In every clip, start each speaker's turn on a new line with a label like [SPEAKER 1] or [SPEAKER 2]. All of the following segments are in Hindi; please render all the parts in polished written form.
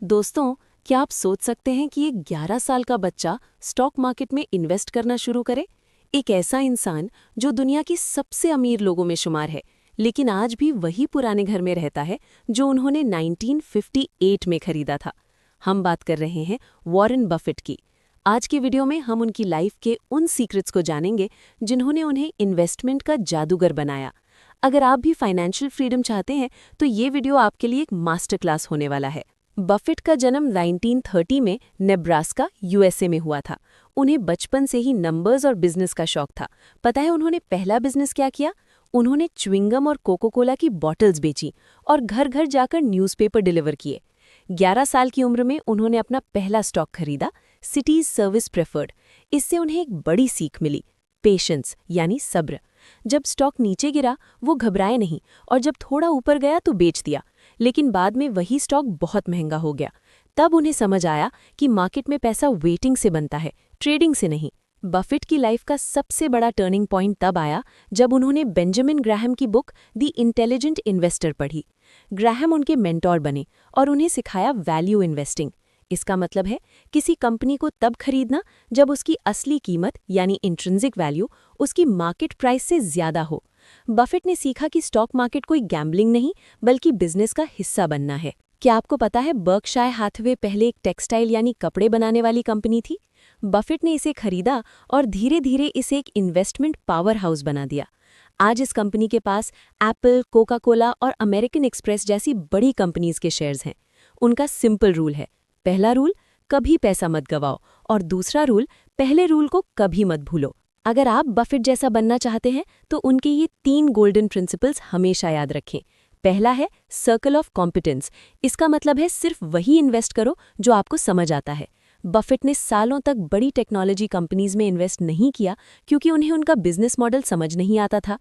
[SPEAKER 1] दोस्तों, क्या आप सोच सकते हैं कि एक 11 साल का बच्चा स्टॉक मार्केट में इन्वेस्ट करना शुरू करे? एक ऐसा इंसान जो दुनिया की सबसे अमीर लोगों में शुमार है, लेकिन आज भी वही पुराने घर में रहता है जो उन्होंने 1958 में खरीदा था। हम बात कर रहे हैं वॉरेन बफेट की। आज के वीडियो में हम उनकी लाइफ के उन सीक्रेट्स को जानेंगे जिन्होंने उन्हें इन्वेस्टमेंट का जादूगर बनाया। अगर आप भी फाइनेंशियल फ्रीडम चाहते हैं तो ये वीडियो आपके लिए एक मास्टर क्लास होने वाला है। बफेट का जन्म 1930 में नेब्रास्का, यूएसए में हुआ था। उन्हें बचपन से ही नंबर्स और बिजनेस का शौक था। पता है उन्होंने पहला बिजनेस क्या किया? उन्होंने च्युइंगम और कोको कोला की बॉटल्स बेची और घर घर जाकर न्यूज़पेपर डिलीवर किए। 11 साल की उम्र में उन्होंने अपना पहला स्टॉक खरीदा, सिटीज सर्विस प्रेफर्ड। इससे उन्हें एक बड़ी सीख मिली, पेशेंस यानी सब्र। जब स्टॉक नीचे गिरा वो घबराए नहीं और जब थोड़ा ऊपर गया तो बेच दिया। लेकिन बाद में वही स्टॉक बहुत महंगा हो गया। तब उन्हें समझ आया कि मार्केट में पैसा वेटिंग से बनता है, ट्रेडिंग से नहीं। बफेट की लाइफ का सबसे बड़ा टर्निंग पॉइंट तब आया जब उन्होंने बेंजामिन ग्राहम की बुक द इंटेलिजेंट इन्वेस्टर पढ़ी। ग्राहम उनके मेंटोर बने और उन्हें सिखाया वैल्यू इन्वेस्टिंग। इसका मतलब है किसी कंपनी को तब खरीदना जब उसकी असली कीमत यानी इंट्रिंसिक वैल्यू उसकी मार्केट प्राइस से ज्यादा हो। बफेट ने सीखा कि स्टॉक मार्केट कोई गैम्बलिंग नहीं बल्कि बिजनेस का हिस्सा बनना है। क्या आपको पता है बर्कशायर हैथवे पहले एक टेक्सटाइल यानी कपड़े बनाने वाली कंपनी थी? बफेट ने इसे खरीदा और धीरे धीरे इसे एक इन्वेस्टमेंट पावर हाउस बना दिया। आज इस कंपनी के पास एप्पल, कोका कोला और अमेरिकन एक्सप्रेस जैसी बड़ी कंपनीज के शेयर्स हैं। उनका सिंपल रूल है, पहला रूल कभी पैसा मत गवाओ और दूसरा रूल पहले रूल को कभी मत भूलो। अगर आप बफेट जैसा बनना चाहते हैं तो उनके ये 3 गोल्डन प्रिंसिपल्स हमेशा याद रखें। पहला है सर्कल ऑफ कॉम्पिटेंस। इसका मतलब है सिर्फ वही इन्वेस्ट करो जो आपको समझ आता है। बफेट ने सालों तक बड़ी टेक्नोलॉजी कंपनीज में इन्वेस्ट नहीं किया क्योंकि उन्हें उनका बिजनेस मॉडल समझ नहीं आता था।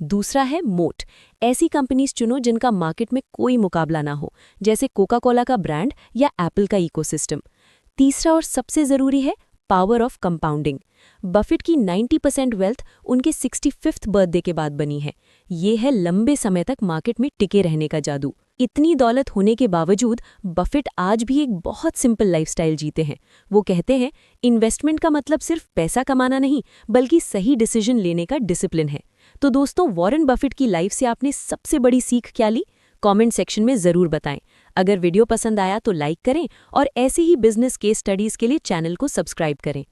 [SPEAKER 1] दूसरा है मोट। ऐसी कंपनीज चुनो जिनका मार्केट में कोई मुकाबला ना हो, जैसे कोका कोला का ब्रांड या एप्पल का इकोसिस्टम। तीसरा और सबसे जरूरी है पावर ऑफ कंपाउंडिंग। बफेट की 90% वेल्थ उनके 65th बर्थडे के बाद बनी है। ये है लंबे समय तक मार्केट में टिके रहने का जादू। इतनी दौलत होने के बावजूद बफेट आज भी एक बहुत सिंपल लाइफस्टाइल जीते हैं। वो कहते हैं इन्वेस्टमेंट का मतलब सिर्फ पैसा कमाना नहीं बल्कि सही डिसीजन लेने का डिसिप्लिन है। तो दोस्तों, वॉरेन बफेट की लाइफ से आपने सबसे बड़ी सीख क्या ली? कमेंट सेक्शन में ज़रूर बताएं। अगर वीडियो पसंद आया तो लाइक करें और ऐसे ही बिजनेस केस स्टडीज़ के लिए चैनल को सब्सक्राइब करें।